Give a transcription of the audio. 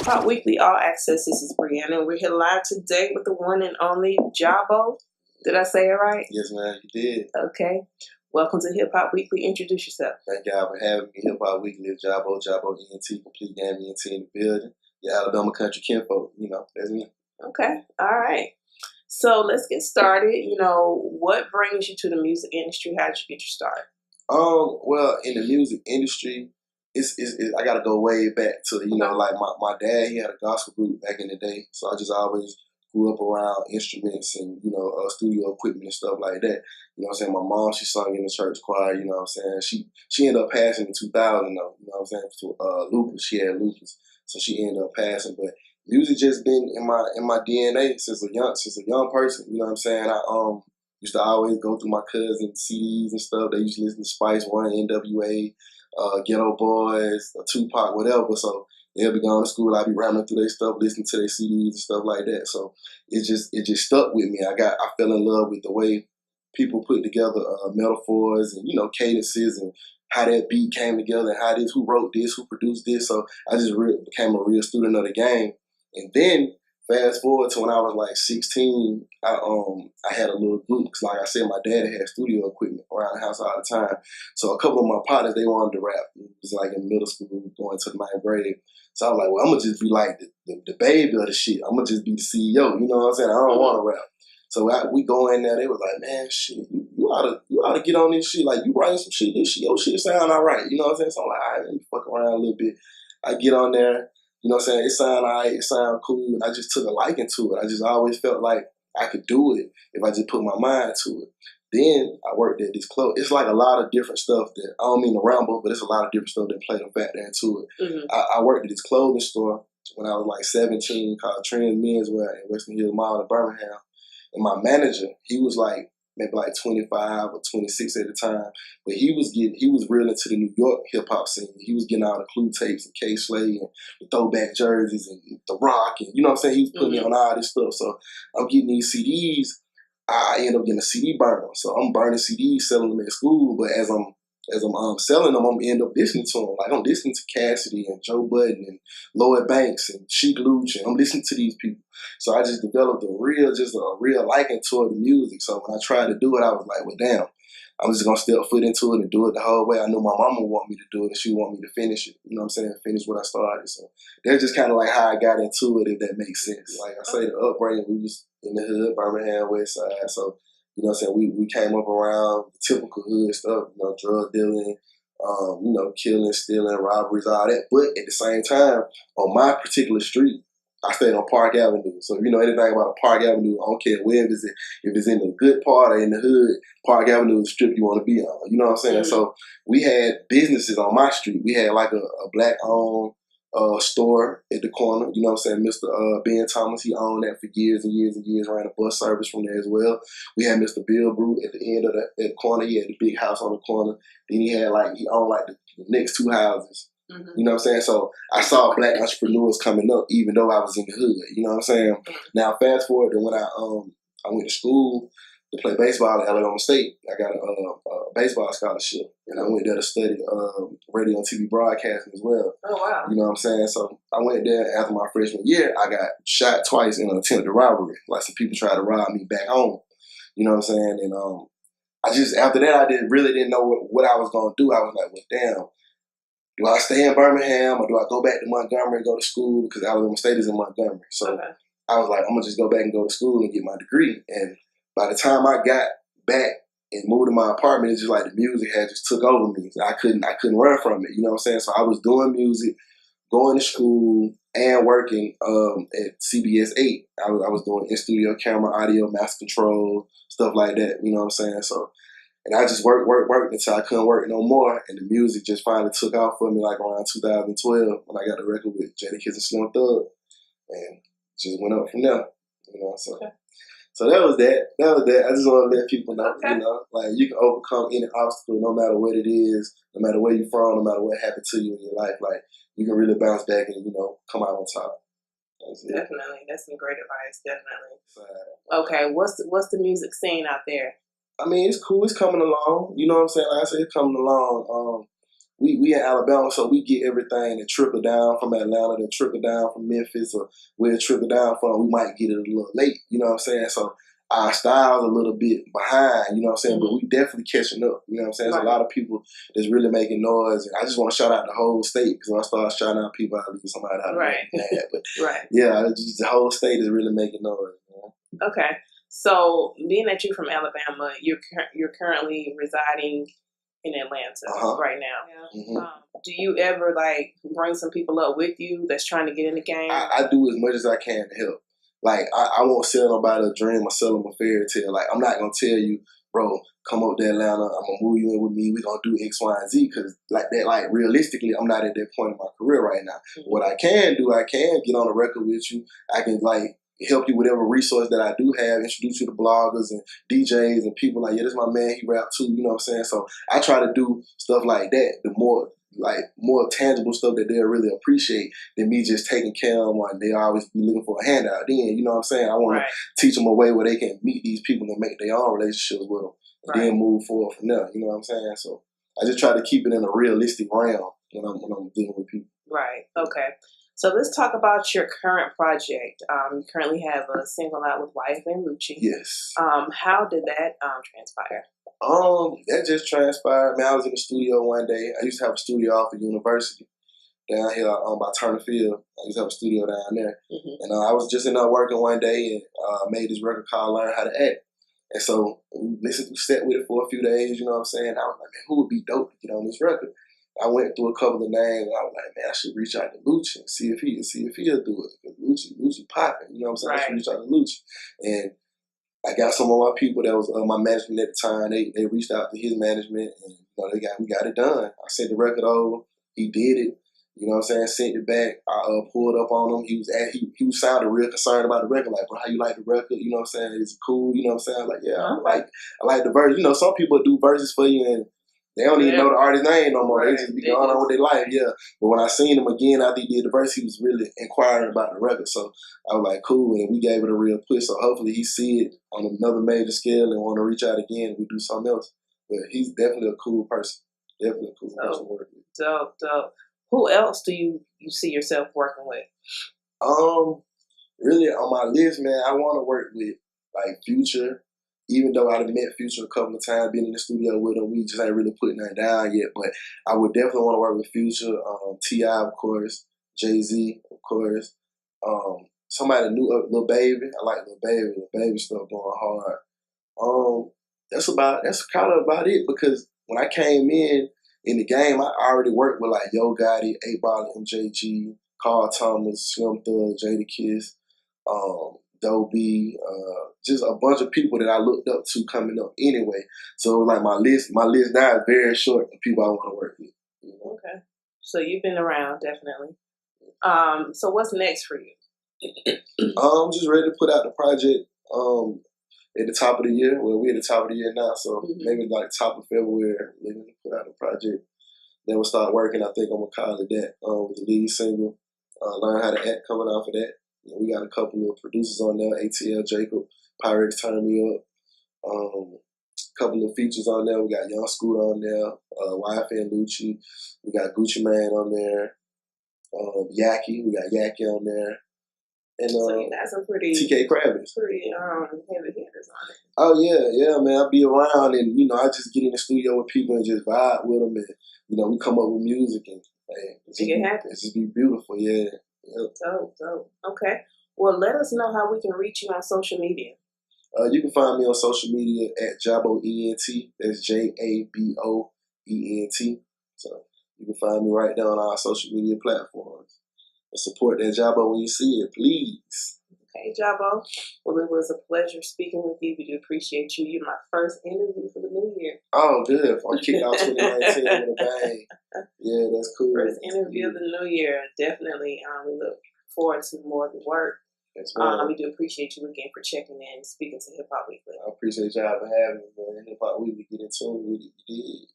Pop Weekly All Access. This is Brianna, and we're here live today with the one and only Jabo. Did I say it right? Yes, man, you did. Okay. Welcome to Hip Hop Weekly. Introduce yourself. Thank y'all for having me. Hip Hop Weekly is Jabo, ENT, Complete Game ENT in the building. Your Alabama country kinfolk, that's me. Okay. All right. So let's get started. What brings you to the music industry? How did you get your start? Well, in the music industry, it's I gotta go way back to like my dad. He had a gospel group back in the day, so I just always grew up around instruments and studio equipment and stuff like that. You know what I'm saying? My mom, she sung in the church choir. You know what I'm saying? She ended up passing in 2000 though. You know what I'm saying? To lupus, she had lupus, so she ended up passing. But music just been in my DNA since a young person. You know what I'm saying? I used to always go through my cousins' CDs and stuff. They used to listen to Spice One, NWA, Ghetto Boys, Tupac, whatever. So they'll be going to school. I'll be rambling through their stuff, listening to their CDs and stuff like that. So it just stuck with me. I fell in love with the way people put together metaphors and cadences and how that beat came together and who wrote this, who produced this. So I just became a real student of the game. And then fast forward to when I was like 16, I had a little group because, like I said, my dad had studio equipment around the house all the time. So a couple of my partners, they wanted to rap. It was like in middle school, going to the ninth grade. So I was like, well, I'm gonna just be like the baby of the shit. I'm gonna just be the CEO. You know what I'm saying? I don't want to rap. So we go in there. They was like, man, shit, you ought to get on this shit. Like, you writing some shit. Your shit sound all right. You know what I'm saying? So I'm like, all right, let me fuck around a little bit. I get on there. You know what I'm saying? It sound all right. It sound cool. And I just took a liking to it. I just always felt like I could do it if I just put my mind to it. Then I worked at this club. It's like a lot of different stuff that, I don't mean to ramble, but it's a lot of different stuff that played a factor into it. Mm-hmm. I worked at this clothing store when I was like 17 called Trends Menswear in Western Hills Mall in Birmingham. And my manager, he was like maybe like 25 or 26 at the time, but he was real into the New York hip hop scene. He was getting all the Clue tapes and K Slade and the throwback jerseys and the Rock, and you know what I'm saying. He was putting me on all this stuff. So I'm getting these CDs. I end up getting a CD burner. So I'm burning CDs, selling them at school. But as I'm selling them, I'm end up listening to them. Like, I'm listening to Cassidy and Joe Budden and Lloyd Banks and Sheik Luch, and I'm listening to these people. So I just developed a real liking toward the music. So when I tried to do it, I was like, well, damn, I'm just gonna step foot into it and do it the whole way. I knew my mama would want me to do it, and she would want me to finish it. You know what I'm saying? Finish what I started. So that's just kind of like how I got into it, if that makes sense. Like I say, the upbringing, we was in the hood, Birmingham, West Side. So you know what I'm saying? We came up around the typical hood stuff, drug dealing, killing, stealing, robberies, all that. But at the same time, on my particular street, I stayed on Park Avenue. So if you know anything about a Park Avenue, I don't care where if it's in the good part or in the hood, Park Avenue is the strip you want to be on. You know what I'm saying? Mm-hmm. So we had businesses on my street. We had like a black-owned store at the corner. You know what I'm saying? Mr. Ben Thomas, he owned that for years and years and years, ran a bus service from there as well. We had Mr. Bill Brew at the end of the corner. He had the big house on the corner. Then he owned like the next two houses. Mm-hmm. You know what I'm saying? So I saw black entrepreneurs coming up, even though I was in the hood. You know what I'm saying? Mm-hmm. Now fast forward to when I went to school to play baseball at Alabama State. I got a baseball scholarship, and I went there to study radio and TV broadcasting as well. Oh wow! You know what I'm saying? So I went there after my freshman year. I got shot twice in an attempted robbery. Like, some people tried to rob me back home. You know what I'm saying? And after that, I really didn't know what I was gonna do. I was like, well, damn. Do I stay in Birmingham or do I go back to Montgomery and go to school? Because Alabama State is in Montgomery. So I was like, I'm going to just go back and go to school and get my degree. And by the time I got back and moved to my apartment, it's just like the music had just took over me. I couldn't run from it. You know what I'm saying? So I was doing music, going to school, and working at CBS 8. I was doing in-studio camera, audio, master control, stuff like that. You know what I'm saying? So, and I just worked until I couldn't work no more. And the music just finally took off for me like around 2012 when I got the record with Jadakiss and Slim Thug. And just went up from there. So that was that. I just want to let people know, like, you can overcome any obstacle no matter what it is, no matter where you're from, no matter what happened to you in your life. Like, you can really bounce back and, come out on top. Definitely. That's some great advice, definitely. Okay, what's the music scene out there? I mean, it's cool. It's coming along. You know what I'm saying? Like I said, it's coming along. we in Alabama, so we get everything that trickle down from Atlanta, that trickle down from Memphis, or where it trickle down from. We might get it a little late, you know what I'm saying? So our style's a little bit behind, you know what I'm saying? But we definitely catching up, you know what I'm saying? There's a lot of people that's really making noise, and I just want to shout out the whole state, because when I start shouting out people, I'll leave somebody out of mad. But yeah, just the whole state is really making noise. Man. Okay. So, being that you're from Alabama, you're currently residing in Atlanta right now. Do you ever like bring some people up with you that's trying to get in the game? I do as much as I can to help. Like I won't sell nobody a dream or sell them a fairy tale. Like I'm not gonna tell you, bro, come up to Atlanta. I'm gonna move you in with me. We gonna do X, Y, and Z. Because like that, like realistically, I'm not at that point in my career right now. What I can do, I can get on the record with you. I can like help you with whatever resource that I do have, introduce you to bloggers and DJs and people like, yeah, this is my man, he rap too, you know what I'm saying? So I try to do stuff like that, the more tangible stuff that they'll really appreciate than me just taking care of them and they always be looking for a handout. Then, you know what I'm saying? I want to teach them a way where they can meet these people and make their own relationships with them and then move forward from there, you know what I'm saying? So I just try to keep it in a realistic realm when I'm dealing with people. Right, okay. So let's talk about your current project. You currently have a single out with Wife and Lucci. Yes. How did that transpire? That just transpired. Man, I was in the studio one day. I used to have a studio off at university down here by Turner Field. I used to have a studio down there. And I was just in there working one day and made this record called Learn How to Act. And so we sat with it for a few days, you know what I'm saying? I was like, man, who would be dope to get on this record? I went through a couple of names and I was like, man, I should reach out to Lucci and see if he'll do it. Because Lucci popping, you know what I'm saying? I should reach out to Lucci. And I got some of my people that was my management at the time. They reached out to his management and we got it done. I sent the record over. He did it. You know what I'm saying? Sent it back. I pulled up on him. He was sounding real concerned about the record. Like, bro, how you like the record? You know what I'm saying? Is it cool? You know what I'm saying? Like, yeah, I like the verse. You know, some people do verses for you and they don't even know the artist's name no more. They just be going on with their life, But when I seen him again after he did the verse, he was really inquiring about the record. So I was like, cool, and we gave it a real push. So hopefully he see it on another major scale and want to reach out again and we do something else. But he's definitely a cool person. Definitely a cool person to work with. Dope. Who else do you see yourself working with? Really on my list, man, I want to work with like Future. Even though I've met Future a couple of times, been in the studio with him, we just ain't really putting that down yet. But I would definitely want to work with Future, T.I., of course, Jay-Z, of course. Somebody new, Lil Baby. I like Lil Baby. Lil Baby stuff going hard. That's kind of about it because when I came in the game, I already worked with like Yo Gotti, 8Ball, MJG, Carl Thomas, Slim Thug, Jadakiss, Doe B, just a bunch of people that I looked up to coming up anyway. So like my list now is very short of people I want to work with. You know? Okay. So you've been around, definitely. So what's next for you? I'm just ready to put out the project at the top of the year. Well, we're at the top of the year now, so maybe like top of February, we're going to put out the project. Then we'll start working. I think I'm going to call it that with the lead single. Learn How to Act coming off of that. We got a couple of producers on there, ATL, Jacob, Pyrex, Turn Me Up. Couple of features on there. We got Young Scoot on there, Wife and Lucci. We got Gucci Mane on there. Yaki, we got Yaki on there. And so you got some pretty TK Kravitz. Pretty heavy hitters on it. Oh yeah, man. I be around and I just get in the studio with people and just vibe with them and we come up with music and make it happen. It just be beautiful, yeah. Dope. Okay. Well, let us know how we can reach you on social media. You can find me on social media at Jabo ENT. That's JABO ENT. So you can find me right there on our social media platforms. And support that Jabo when you see it, please. Okay, Jabo. Well, it was a pleasure speaking with you. We do appreciate you. You're my first interview for the new year. Oh, good. I'm kicking out 2019 with a bang. Yeah, that's cool. First interview of the new year. Definitely. We look forward to more of the work. We do appreciate you again for checking in and speaking to Hip Hop Weekly. I appreciate y'all for having me, man. Hip Hop Weekly, get in tune with it.